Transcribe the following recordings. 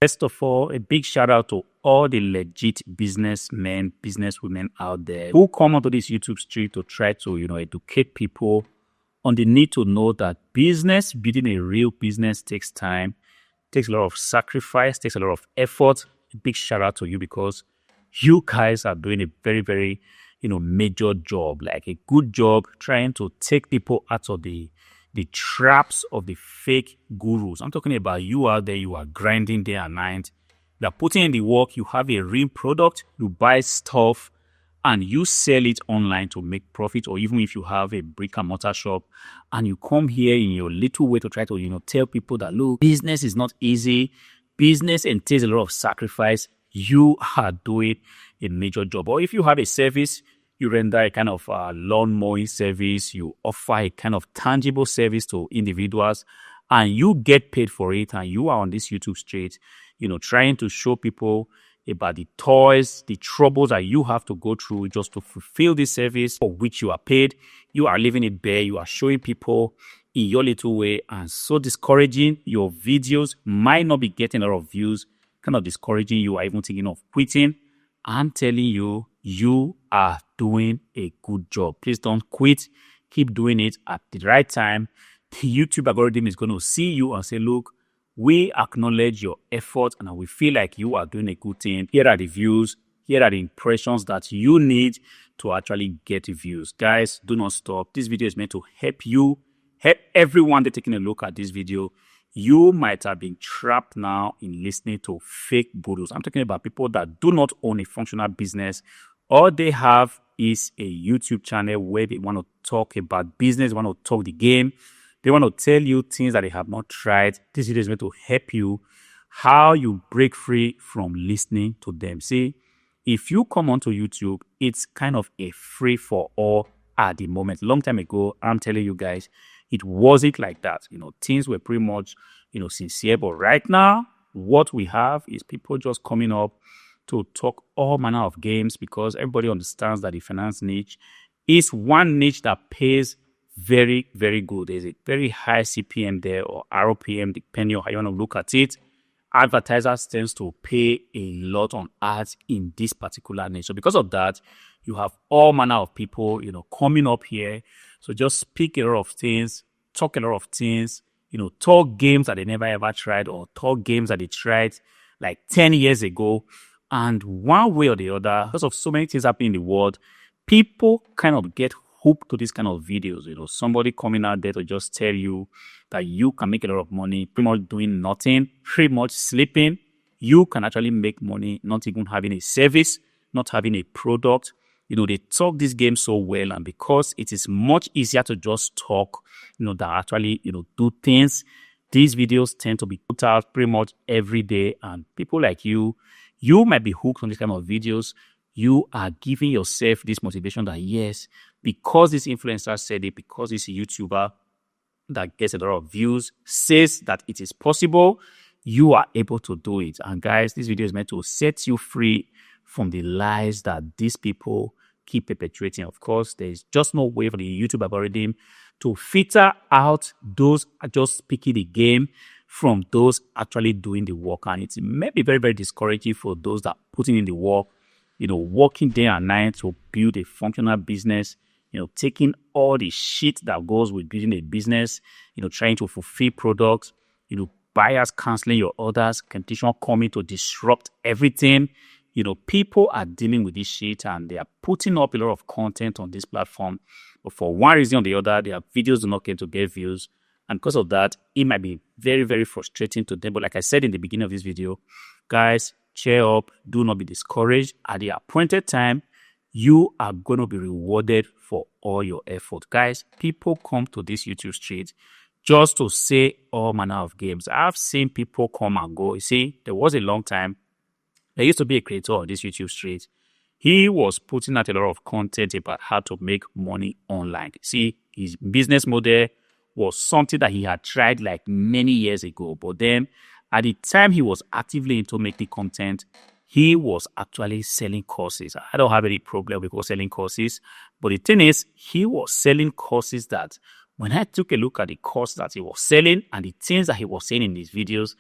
First of all, a big shout out to all the legit businessmen, businesswomen out there who come onto this YouTube street to try to, educate people on the need to know that building a real business takes time, takes a lot of sacrifice, takes a lot of effort. A big shout out to you because you guys are doing a very, very, major job, like a good job trying to take people out of the traps of the fake gurus. I'm talking about you out there, you are grinding day and night. You are putting in the work, you have a real product, you buy stuff, and you sell it online to make profit, or even if you have a brick and mortar shop and you come here in your little way to try to, tell people that, look, business is not easy. Business entails a lot of sacrifice. You are doing a major job. Or if you have a service, you render a kind of lawn mowing service, you offer a kind of tangible service to individuals, and you get paid for it, and you are on this YouTube street, trying to show people about the toys, the troubles that you have to go through just to fulfill this service for which you are paid. You are leaving it bare. You are showing people in your little way, and so discouraging. Your videos might not be getting a lot of views, kind of discouraging. You are even thinking of quitting. I'm telling you, you are doing a good job. Please don't quit. Keep doing it at the right time. The YouTube algorithm is going to see you and say, look, we acknowledge your effort and we feel like you are doing a good thing. Here are the views. Here are the impressions that you need to actually get views. Guys, do not stop. This video is meant to help you, help everyone that's taking a look at this video. You might have been trapped now in listening to fake gurus. I'm talking about people that do not own a functional business. All they have is a YouTube channel where they want to talk about business, want to talk the game. They want to tell you things that they have not tried. This video is meant to help you how you break free from listening to them. See, if you come onto YouTube, it's kind of a free for all at the moment. Long time ago, I'm telling you guys, it wasn't like that. Things were pretty much, sincere. But right now, what we have is people just coming up to talk all manner of games because everybody understands that the finance niche is one niche that pays very, very good. There's a very high CPM there, or RPM, depending on how you want to look at it. Advertisers tends to pay a lot on ads in this particular niche. So because of that, you have all manner of people, coming up here. So just speak a lot of things, talk a lot of things, talk games that they never ever tried, or talk games that they tried like 10 years ago. And one way or the other, because of so many things happening in the world, people kind of get hooked to this kind of videos. Somebody coming out there to just tell you that you can make a lot of money pretty much doing nothing, pretty much sleeping. You can actually make money not even having a service, not having a product. They talk this game so well, and because it is much easier to just talk, than actually, do things, these videos tend to be put out pretty much every day. And people like you might be hooked on this kind of videos. You are giving yourself this motivation that, yes, because this influencer said it, because this YouTuber that gets a lot of views says that it is possible, you are able to do it. And guys, this video is meant to set you free from the lies that these people keep perpetuating. Of course, there's just no way for the YouTube algorithm to filter out those just speaking the game from those actually doing the work. And it may be very, very discouraging for those that putting in the work, working day and night to build a functional business, taking all the shit that goes with building a business, trying to fulfill products, buyers canceling your orders, competition coming to disrupt everything. People are dealing with this shit and they are putting up a lot of content on this platform. But for one reason or the other, their videos do not get to get views. And because of that, it might be very, very frustrating to them. But like I said in the beginning of this video, guys, cheer up. Do not be discouraged. At the appointed time, you are going to be rewarded for all your effort. Guys, people come to this YouTube street just to say all manner of games. I've seen people come and go. You see, there was a long time. There used to be a creator on this YouTube street. He was putting out a lot of content about how to make money online. See, his business model was something that he had tried like many years ago. But then at the time he was actively into making content, he was actually selling courses. I don't have any problem with selling courses. But the thing is, he was selling courses that when I took a look at the course that he was selling and the things that he was saying in his videos,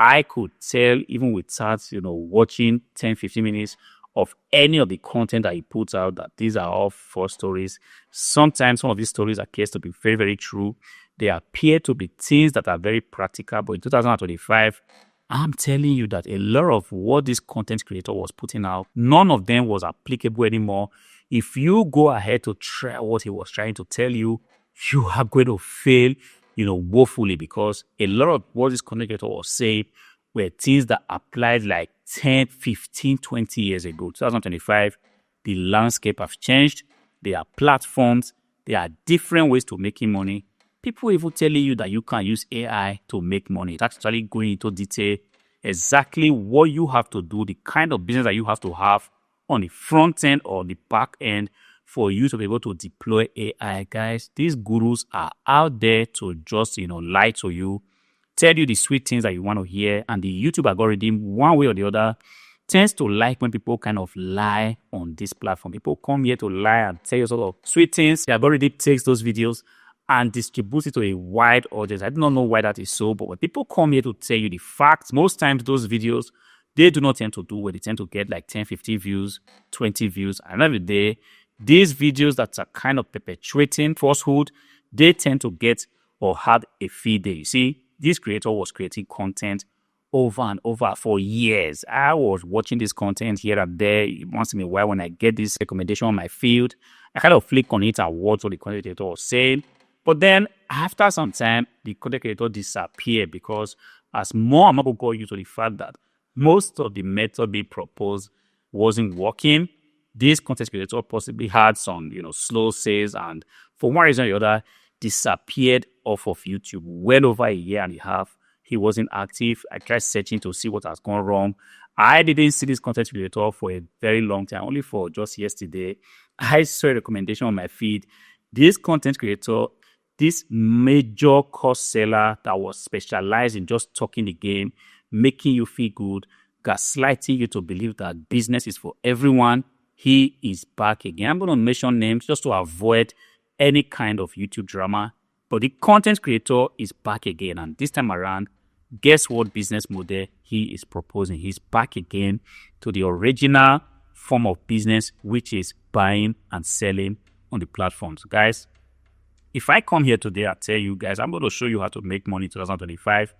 I could tell even without, watching 10, 15 minutes of any of the content that he puts out that these are all false stories. Sometimes some of these stories appear to be very, very true. They appear to be things that are very practical, but in 2025, I'm telling you that a lot of what this content creator was putting out, none of them was applicable anymore. If you go ahead to try what he was trying to tell you, you are going to fail, woefully, because a lot of what this content creator was saying were things that applied like 10, 15, 20 years ago. 2025, the landscape has changed. There are platforms. There are different ways to making money. People even telling you that you can use AI to make money. It's actually going into detail exactly what you have to do, the kind of business that you have to have on the front end or the back end for you to be able to deploy AI. Guys, these gurus are out there to just, lie to you, tell you the sweet things that you want to hear. And the YouTube algorithm, one way or the other, tends to like when people kind of lie on this platform. People come here to lie and tell you sort of sweet things. The algorithm takes those videos and distributes it to a wide audience. I do not know why that is so, but when people come here to tell you the facts, most times those videos, they do not tend to do well. They tend to get like 10, 50 views, 20 views. And every day, these videos that are kind of perpetuating falsehood, they tend to get or have a feed day. You see, this creator was creating content over and over for years. I was watching this content here and there. Once in a while, when I get this recommendation on my field, I kind of flick on it and watch what the content creator was saying. But then after some time, the content creator disappeared because as more and more people got used to the fact that most of the method being proposed wasn't working, this content creator possibly had some, slow sales, and for one reason or the other, disappeared off of YouTube. Well over a year and a half, he wasn't active. I tried searching to see what has gone wrong. I didn't see this content creator for a very long time, only for just yesterday. I saw a recommendation on my feed. This content creator, this major course seller that was specialized in just talking the game, making you feel good, gaslighting you to believe that business is for everyone, he is back again. I'm going to mention names just to avoid any kind of YouTube drama. But the content creator is back again. And this time around, guess what business model he is proposing? He's back again to the original form of business, which is buying and selling on the platforms. Guys, if I come here today and tell you guys, I'm going to show you how to make money in 2025,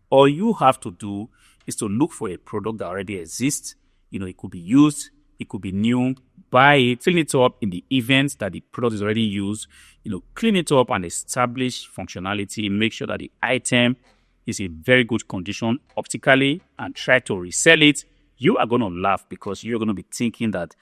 all you have to do is to look for a product that already exists. It could be used, it could be new, buy it, clean it up in the events that the product is already used, clean it up and establish functionality, make sure that the item is in very good condition optically and try to resell it. You are going to laugh because you're going to be thinking that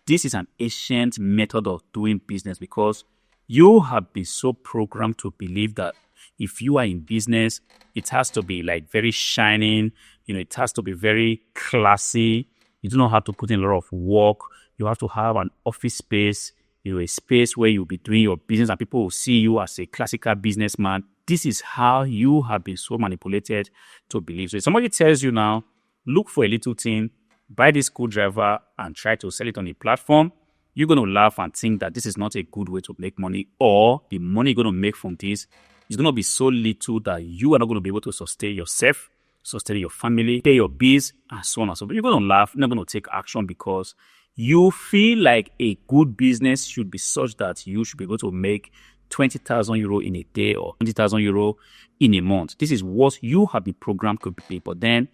this is an ancient method of doing business because you have been so programmed to believe that if you are in business, it has to be like very shining, it has to be very classy. You do not have to put in a lot of work. You have to have an office space, a space where you'll be doing your business and people will see you as a classical businessman. This is how you have been so manipulated to believe. So if somebody tells you now, look for a little thing, buy this screwdriver and try to sell it on a platform, you're going to laugh and think that this is not a good way to make money, or the money you're going to make from this is going to be so little that you are not going to be able to sustain yourself, sustain your family, pay your bills, and so on and so forth. You're going to laugh, you're not going to take action because you feel like a good business should be such that you should be able to make 20,000 euro in a day or 20,000 euro in a month. This is what you have been programmed to be. But then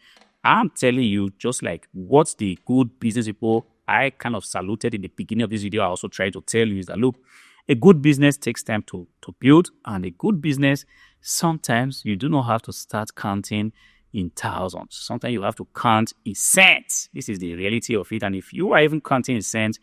I'm telling you, just like what the good business people I kind of saluted in the beginning of this video, I also tried to tell you is that, look, a good business takes time to build, and a good business, sometimes you do not have to start counting in thousands. Sometimes you have to count in cents. This is the reality of it. And if you are even counting in cents,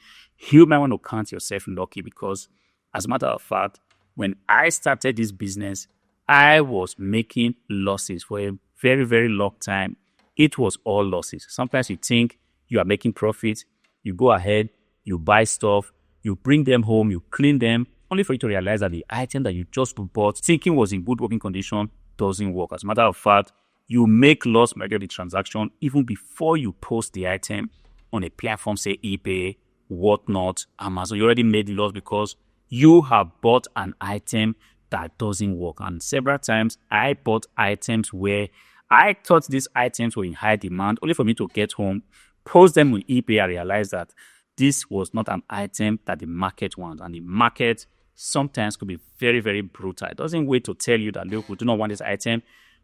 you might want to count yourself lucky because, as a matter of fact, when I started this business, I was making losses for a very, very long time. It was all losses. Sometimes you think you are making profit. You go ahead, you buy stuff, you bring them home, you clean them, only for you to realize that the item that you just bought, thinking was in good working condition, doesn't work. As a matter of fact, you make loss majority of the transaction even before you post the item on a platform, say eBay, whatnot, Amazon. You already made loss because you have bought an item that doesn't work. And several times I bought items where I thought these items were in high demand, only for me to get home, post them on eBay, and realize that this was not an item that the market wants. And the market sometimes could be very, very brutal. It doesn't wait to tell you that, look, we do not want this item.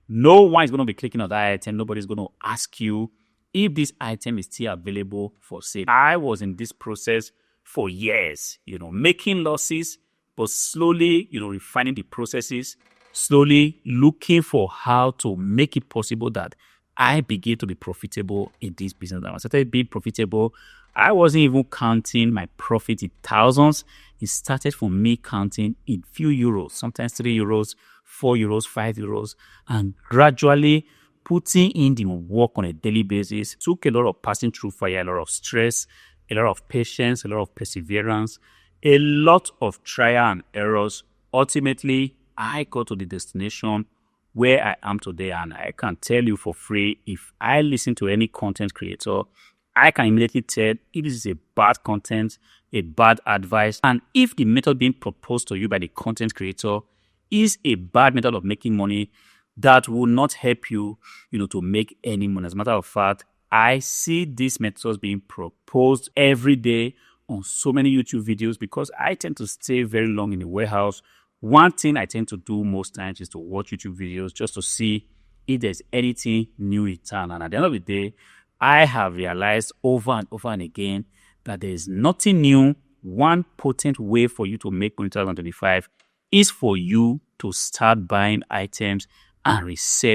No one is going to be clicking on that item. Nobody's going to ask you if this item is still available for sale. I was in this process for years, making losses, but slowly, refining the processes, slowly looking for how to make it possible that I begin to be profitable in this business. When I started being profitable, I wasn't even counting my profit in thousands. It started from me counting in few euros, sometimes 3 euros, 4 euros, 5 euros, and gradually putting in the work on a daily basis. Took a lot of passing through fire, a lot of stress, a lot of patience, a lot of perseverance, a lot of trial and errors. Ultimately, I got to the destination where I am today, and I can tell you for free, if I listen to any content creator, I can immediately tell if this is a bad content, a bad advice, and if the method being proposed to you by the content creator is a bad method of making money that will not help you, to make any money. As a matter of fact, I see these methods being proposed every day on so many YouTube videos because I tend to stay very long in the warehouse. One thing I tend to do most times is to watch YouTube videos just to see if there's anything new in town. And at the end of the day, I have realized over and over and again that there is nothing new. One potent way for you to make money in 2025 is for you to start buying items and reselling